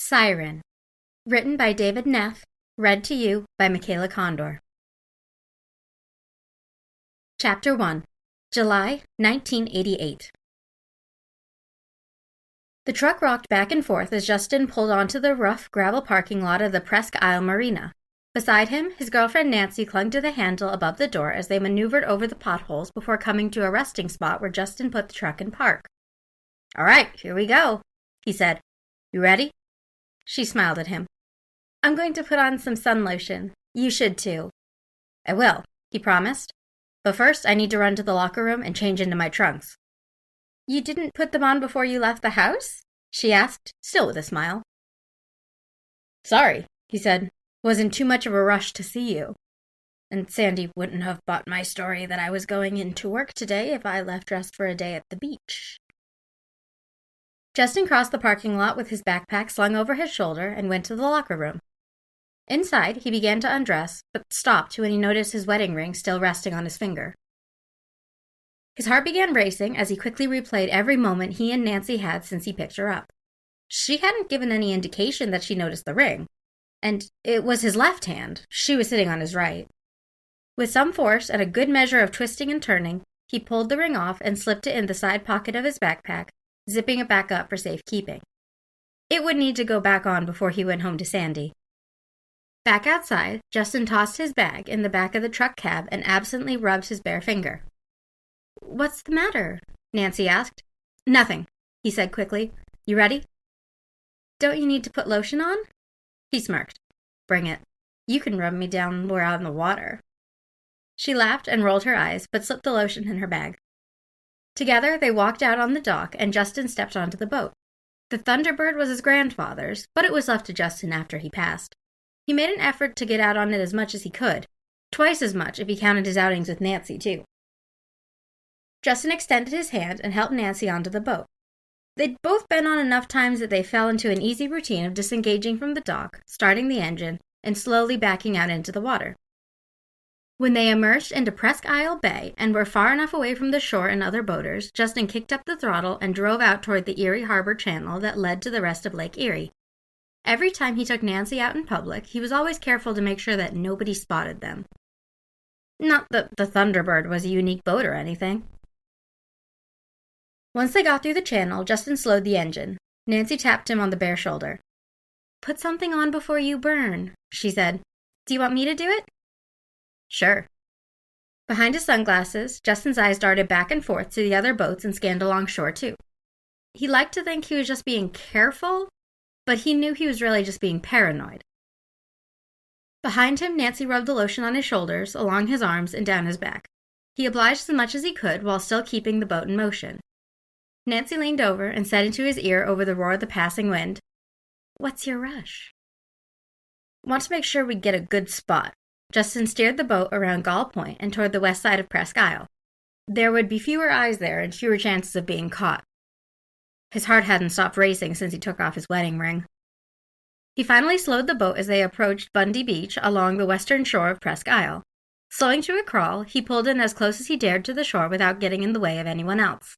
Siren. Written by David Neth. Read to you by Michaela Condor. Chapter 1. July 1988. The truck rocked back and forth as Justin pulled onto the rough gravel parking lot of the Presque Isle Marina. Beside him, his girlfriend Nancy clung to the handle above the door as they maneuvered over the potholes before coming to a resting spot where Justin put the truck in park. "All right, here we go," he said. "You ready?" She smiled at him. "I'm going to put on some sun lotion. You should too." "I will," he promised. "But first I need to run to the locker room and change into my trunks." "You didn't put them on before you left the house?" she asked, still with a smile. "Sorry," he said. "Was in too much of a rush to see you. And Sandy wouldn't have bought my story that I was going into work today if I left dressed for a day at the beach." Justin crossed the parking lot with his backpack slung over his shoulder and went to the locker room. Inside, he began to undress, but stopped when he noticed his wedding ring still resting on his finger. His heart began racing as he quickly replayed every moment he and Nancy had since he picked her up. She hadn't given any indication that she noticed the ring, and it was his left hand. She was sitting on his right. With some force and a good measure of twisting and turning, he pulled the ring off and slipped it in the side pocket of his backpack, zipping it back up for safekeeping. It would need to go back on before he went home to Sandy. Back outside, Justin tossed his bag in the back of the truck cab and absently rubbed his bare finger. "What's the matter?" Nancy asked. "Nothing," he said quickly. "You ready?" "Don't you need to put lotion on?" He smirked. "Bring it. You can rub me down where I'm in the water." She laughed and rolled her eyes, but slipped the lotion in her bag. Together, they walked out on the dock, and Justin stepped onto the boat. The Thunderbird was his grandfather's, but it was left to Justin after he passed. He made an effort to get out on it as much as he could, twice as much if he counted his outings with Nancy, too. Justin extended his hand and helped Nancy onto the boat. They'd both been on enough times that they fell into an easy routine of disengaging from the dock, starting the engine, and slowly backing out into the water. When they emerged into Presque Isle Bay and were far enough away from the shore and other boaters, Justin kicked up the throttle and drove out toward the Erie Harbor Channel that led to the rest of Lake Erie. Every time he took Nancy out in public, he was always careful to make sure that nobody spotted them. Not that the Thunderbird was a unique boat or anything. Once they got through the channel, Justin slowed the engine. Nancy tapped him on the bare shoulder. "Put something on before you burn," she said. "Do you want me to do it?" "Sure." Behind his sunglasses, Justin's eyes darted back and forth to the other boats and scanned along shore, too. He liked to think he was just being careful, but he knew he was really just being paranoid. Behind him, Nancy rubbed the lotion on his shoulders, along his arms, and down his back. He obliged as much as he could while still keeping the boat in motion. Nancy leaned over and said into his ear over the roar of the passing wind, "What's your rush?" "Want to make sure we get a good spot." Justin steered the boat around Gull Point and toward the west side of Presque Isle. There would be fewer eyes there and fewer chances of being caught. His heart hadn't stopped racing since he took off his wedding ring. He finally slowed the boat as they approached Bundy Beach along the western shore of Presque Isle. Slowing to a crawl, he pulled in as close as he dared to the shore without getting in the way of anyone else.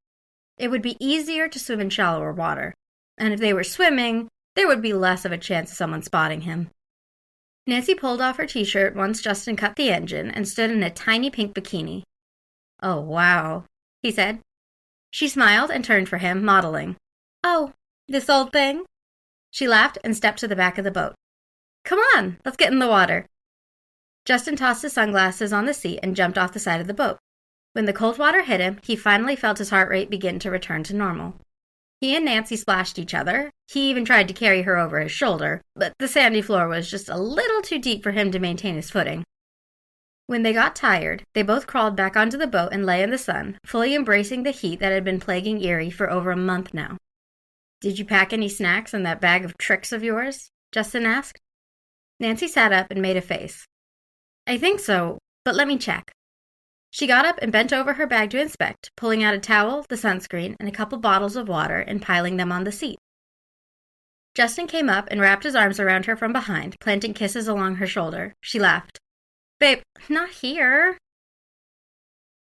It would be easier to swim in shallower water, and if they were swimming, there would be less of a chance of someone spotting him. Nancy pulled off her t-shirt once Justin cut the engine and stood in a tiny pink bikini. "Oh, wow," he said. She smiled and turned for him, modeling. "Oh, this old thing?" She laughed and stepped to the back of the boat. "Come on, let's get in the water." Justin tossed his sunglasses on the seat and jumped off the side of the boat. When the cold water hit him, he finally felt his heart rate begin to return to normal. He and Nancy splashed each other. He even tried to carry her over his shoulder, but the sandy floor was just a little too deep for him to maintain his footing. When they got tired, they both crawled back onto the boat and lay in the sun, fully embracing the heat that had been plaguing Erie for over a month now. "Did you pack any snacks in that bag of tricks of yours?" Justin asked. Nancy sat up and made a face. "I think so, but let me check." She got up and bent over her bag to inspect, pulling out a towel, the sunscreen, and a couple bottles of water and piling them on the seat. Justin came up and wrapped his arms around her from behind, planting kisses along her shoulder. She laughed. "Babe, not here."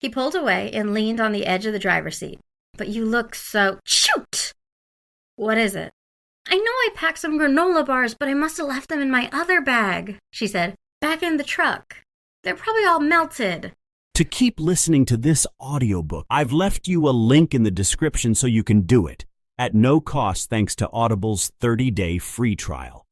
He pulled away and leaned on the edge of the driver's seat. "But you look so—" "Shoot!" "What is it?" I know I packed some granola bars, but I must have left them in my other bag, she said. Back in the truck. They're probably all melted. To keep listening to this audiobook, I've left you a link in the description so you can do it, at no cost thanks to Audible's 30-day free trial.